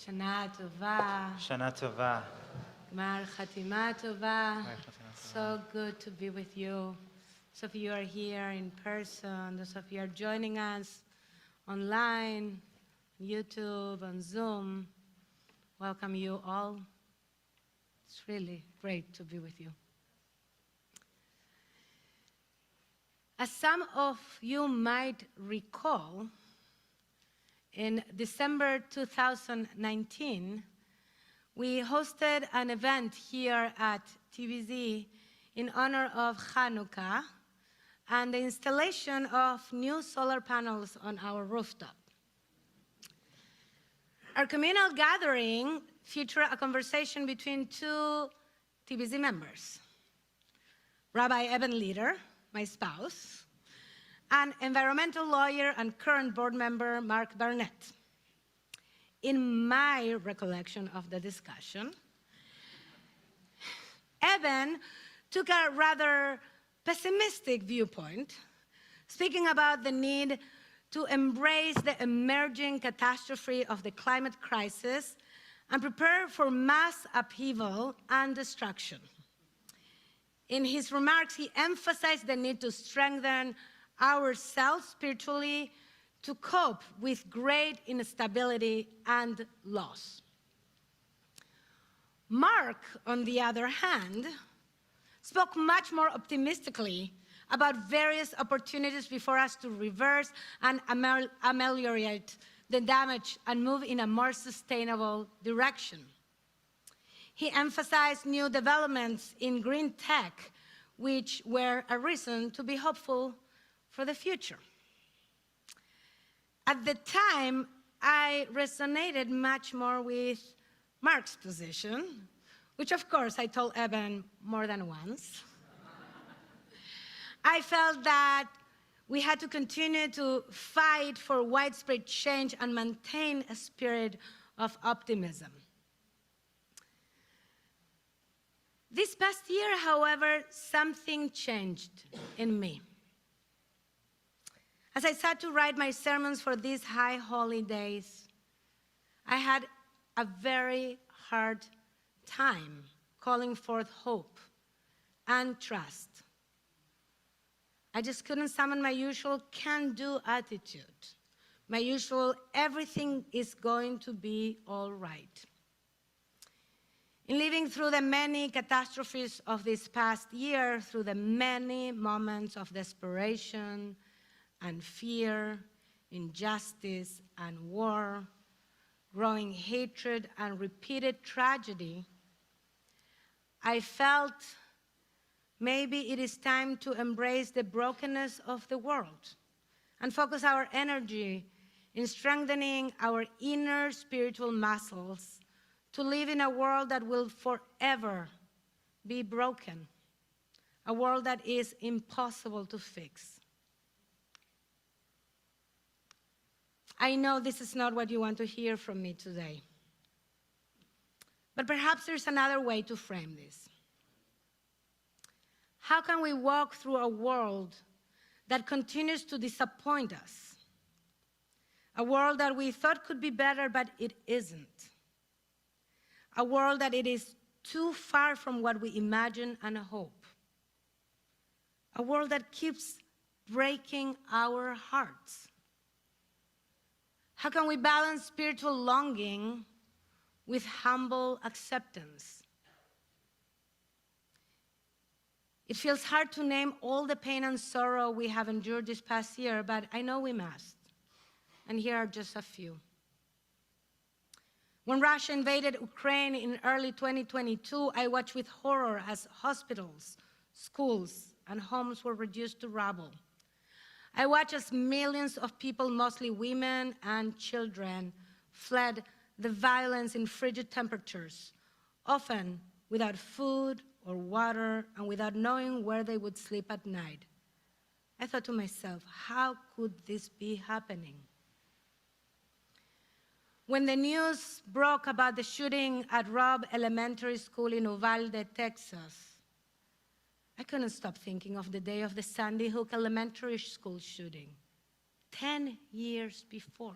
Shana Tova. Shana Tova. Gmar Chatima Tova. So good to be with you. Those of you are here in person, those of you are joining us online, YouTube, on Zoom. Welcome you all. It's really great to be with you. As some of you might recall, in December 2019, we hosted an event here at TVZ in honor of Hanukkah and the installation of new solar panels on our rooftop. Our communal gathering featured a conversation between two TVZ members, Rabbi Kreiman, my spouse, and environmental lawyer and current board member Mark Barnett. In my recollection of the discussion, Evan took a rather pessimistic viewpoint, speaking about the need to embrace the emerging catastrophe of the climate crisis and prepare for mass upheaval and destruction. In his remarks, he emphasized the need to strengthen ourselves spiritually to cope with great instability and loss. Mark, on the other hand, spoke much more optimistically about various opportunities before us to reverse and ameliorate the damage and move in a more sustainable direction. He emphasized new developments in green tech, which were a reason to be hopeful for the future. At the time, I resonated much more with Mark's position, which of course I told Evan more than once. I felt that we had to continue to fight for widespread change and maintain a spirit of optimism. This past year, however, something changed in me. As I sat to write my sermons for these high holy days, I had a very hard time calling forth hope and trust. I just couldn't summon my usual can-do attitude, my usual everything is going to be all right. In living through the many catastrophes of this past year, through the many moments of desperation and fear, injustice and war, growing hatred and repeated tragedy, I felt maybe it is time to embrace the brokenness of the world and focus our energy in strengthening our inner spiritual muscles to live in a world that will forever be broken, a world that is impossible to fix. I know this is not what you want to hear from me today, but perhaps there's another way to frame this. How can we walk through a world that continues to disappoint us? A world that we thought could be better, but it isn't. A world that it is too far from what we imagine and hope. A world that keeps breaking our hearts. How can we balance spiritual longing with humble acceptance? It feels hard to name all the pain and sorrow we have endured this past year, but I know we must. And here are just a few. When Russia invaded Ukraine in early 2022, I watched with horror as hospitals, schools, and homes were reduced to rubble. I watched as millions of people, mostly women and children, fled the violence in frigid temperatures, often without food or water and without knowing where they would sleep at night. I thought to myself, how could this be happening? When the news broke about the shooting at Robb Elementary School in Uvalde, Texas, I couldn't stop thinking of the day of the Sandy Hook Elementary School shooting, 10 years before.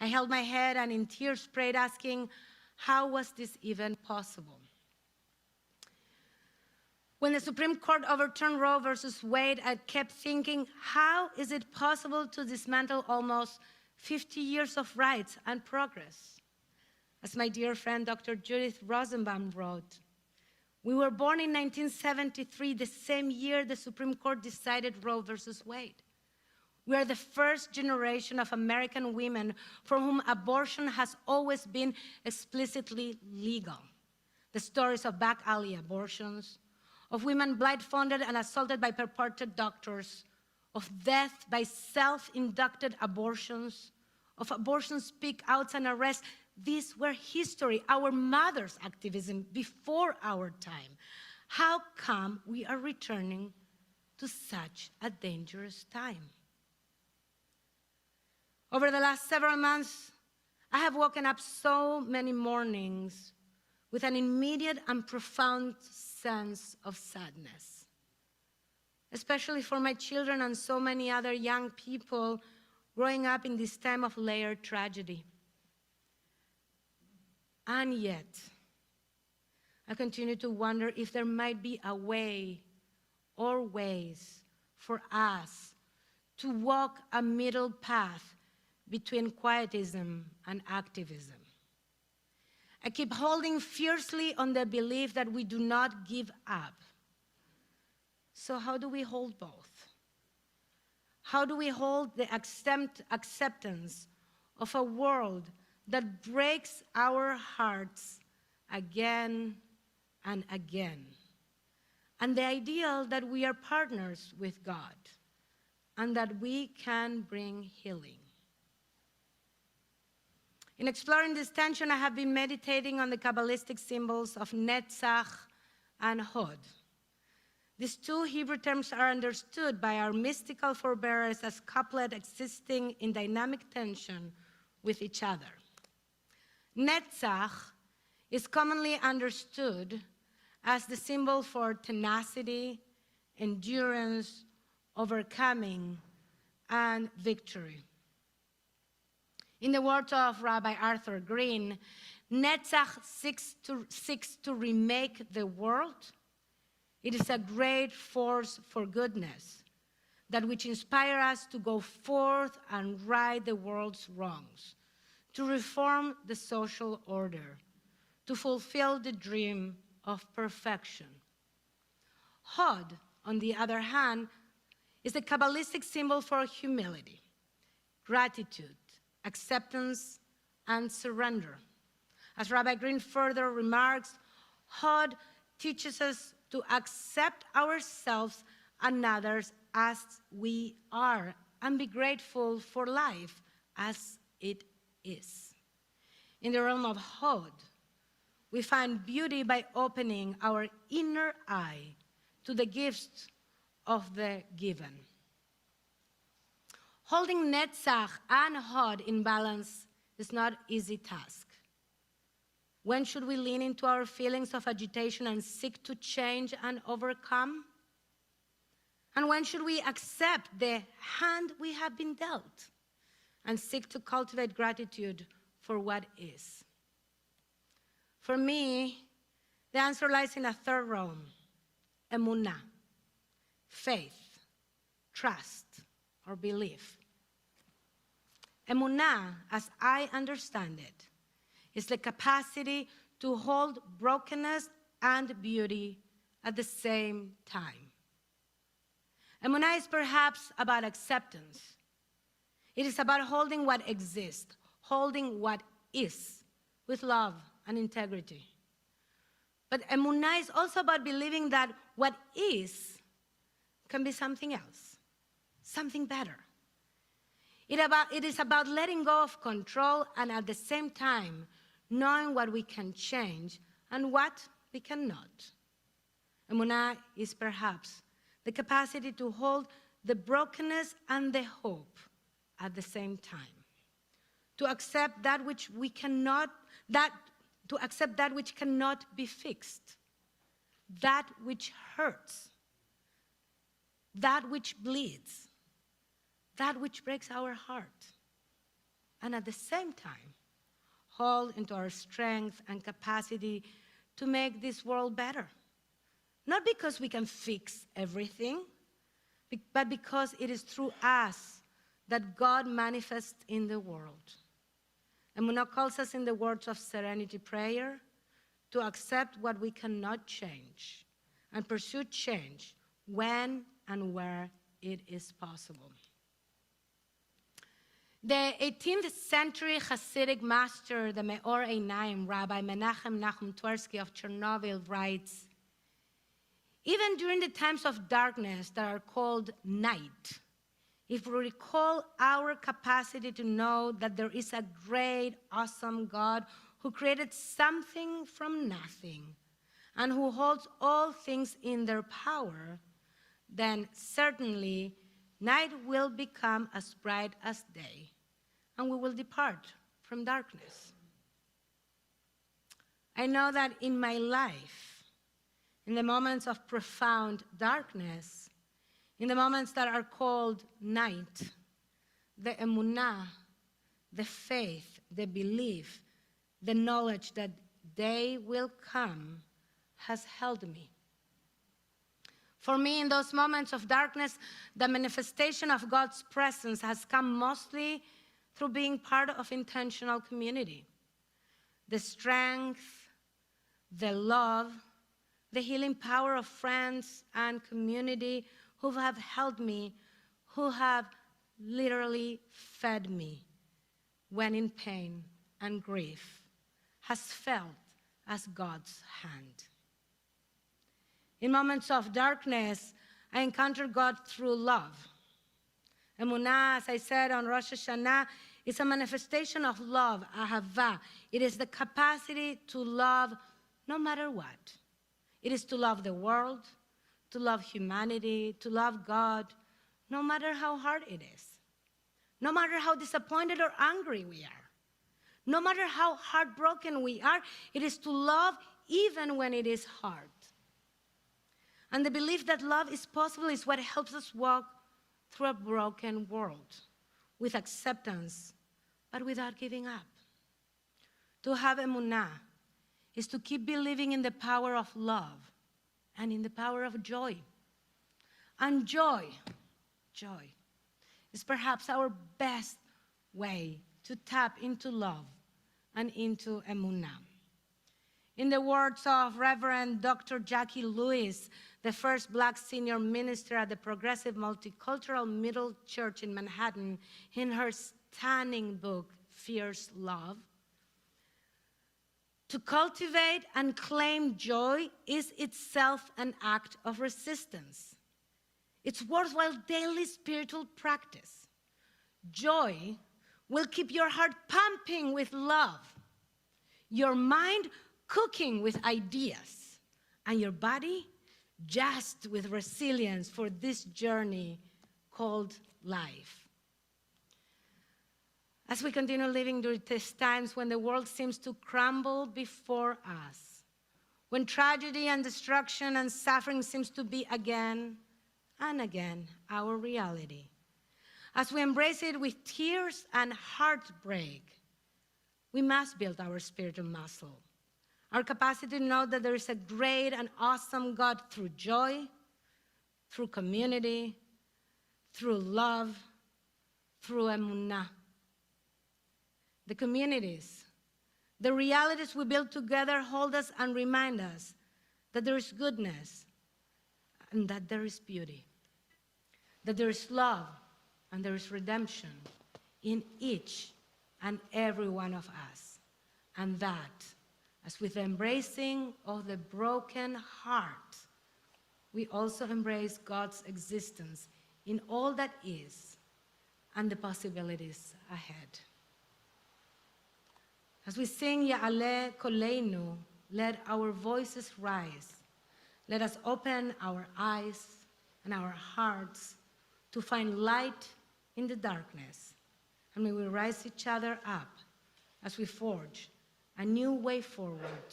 I held my head and in tears prayed, asking, how was this even possible? When the Supreme Court overturned Roe versus Wade, I kept thinking, how is it possible to dismantle almost 50 years of rights and progress? As my dear friend Dr. Judith Rosenbaum wrote, we were born in 1973, the same year the Supreme Court decided Roe versus Wade. We are the first generation of American women for whom abortion has always been explicitly legal. The stories of back alley abortions, of women blindfolded and assaulted by purported doctors, of death by self-inducted abortions, of abortion speak-outs and arrests. These were history, our mothers' activism before our time. How come we are returning to such a dangerous time? Over the last several months, I have woken up so many mornings with an immediate and profound sense of sadness, especially for my children and so many other young people growing up in this time of layered tragedy. And yet, I continue to wonder if there might be a way or ways for us to walk a middle path between quietism and activism. I keep holding fiercely on the belief that we do not give up. So how do we hold both? How do we hold the acceptance of a world that breaks our hearts again and again, and the ideal that we are partners with God and that we can bring healing? In exploring this tension, I have been meditating on the Kabbalistic symbols of Netzach and Hod. These two Hebrew terms are understood by our mystical forebears as couplet existing in dynamic tension with each other. Netzach is commonly understood as the symbol for tenacity, endurance, overcoming, and victory. In the words of Rabbi Arthur Green, Netzach seeks to remake the world. It is a great force for goodness, that which inspires us to go forth and right the world's wrongs, to reform the social order, to fulfill the dream of perfection. Hod, on the other hand, is a Kabbalistic symbol for humility, gratitude, acceptance, and surrender. As Rabbi Green further remarks, Hod teaches us to accept ourselves and others as we are and be grateful for life as it is. In the realm of Hod, we find beauty by opening our inner eye to the gifts of the given. Holding Netzach and Hod in balance is not an easy task. When should we lean into our feelings of agitation and seek to change and overcome? And when should we accept the hand we have been dealt and seek to cultivate gratitude for what is? For me, the answer lies in a third realm, Emunah, faith, trust, or belief. Emunah, as I understand it, is the capacity to hold brokenness and beauty at the same time. Emunah is perhaps about acceptance. It is about holding what exists, holding what is, with love and integrity. But Emunah is also about believing that what is can be something else, something better. It is about letting go of control and at the same time knowing what we can change and what we cannot. Emunah is perhaps the capacity to hold the brokenness and the hope at the same time. To accept that which we cannot, to accept that which cannot be fixed, that which hurts, that which bleeds, that which breaks our heart, and at the same time, hold into our strength and capacity to make this world better. Not because we can fix everything, but because it is through us that God manifests in the world. Emunah calls us in the words of Serenity Prayer to accept what we cannot change and pursue change when and where it is possible. The 18th century Hasidic master, the Meor Einayim, Rabbi Menachem Nachum Twersky of Chernobyl, writes, even during the times of darkness that are called night, if we recall our capacity to know that there is a great, awesome God who created something from nothing and who holds all things in their power, then certainly night will become as bright as day, and we will depart from darkness. I know that in my life, in the moments of profound darkness, in the moments that are called night, the emunah, the faith, the belief, the knowledge that day will come has held me. For me, in those moments of darkness, the manifestation of God's presence has come mostly through being part of intentional community. The strength, the love, the healing power of friends and community who have held me, who have literally fed me when in pain and grief, has felt as God's hand. In moments of darkness, I encounter God through love. Emunah, as I said on Rosh Hashanah, is a manifestation of love, ahavah. It is the capacity to love no matter what. It is to love the world, to love humanity, to love God, no matter how hard it is, no matter how disappointed or angry we are, no matter how heartbroken we are. It is to love even when it is hard. And the belief that love is possible is what helps us walk through a broken world with acceptance, but without giving up. To have emunah is to keep believing in the power of love and in the power of joy. And joy is perhaps our best way to tap into love and into emunah. In the words of Reverend Dr. Jackie Lewis, the first Black senior minister at the Progressive Multicultural Middle Church in Manhattan, in her stunning book, Fierce Love, to cultivate and claim joy is itself an act of resistance. It's worthwhile daily spiritual practice. Joy will keep your heart pumping with love, your mind cooking with ideas, and your body jazzed with resilience for this journey called life. As we continue living during these times when the world seems to crumble before us, when tragedy and destruction and suffering seems to be again and again our reality, as we embrace it with tears and heartbreak, we must build our spiritual muscle, our capacity to know that there is a great and awesome God through joy, through community, through love, through emunah. The communities, the realities we build together hold us and remind us that there is goodness and that there is beauty, that there is love and there is redemption in each and every one of us. And that, as with the embracing of the broken heart, we also embrace God's existence in all that is and the possibilities ahead. As we sing Ya'aleh Koleinu, let our voices rise. Let us open our eyes and our hearts to find light in the darkness. And may we rise each other up as we forge a new way forward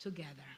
together.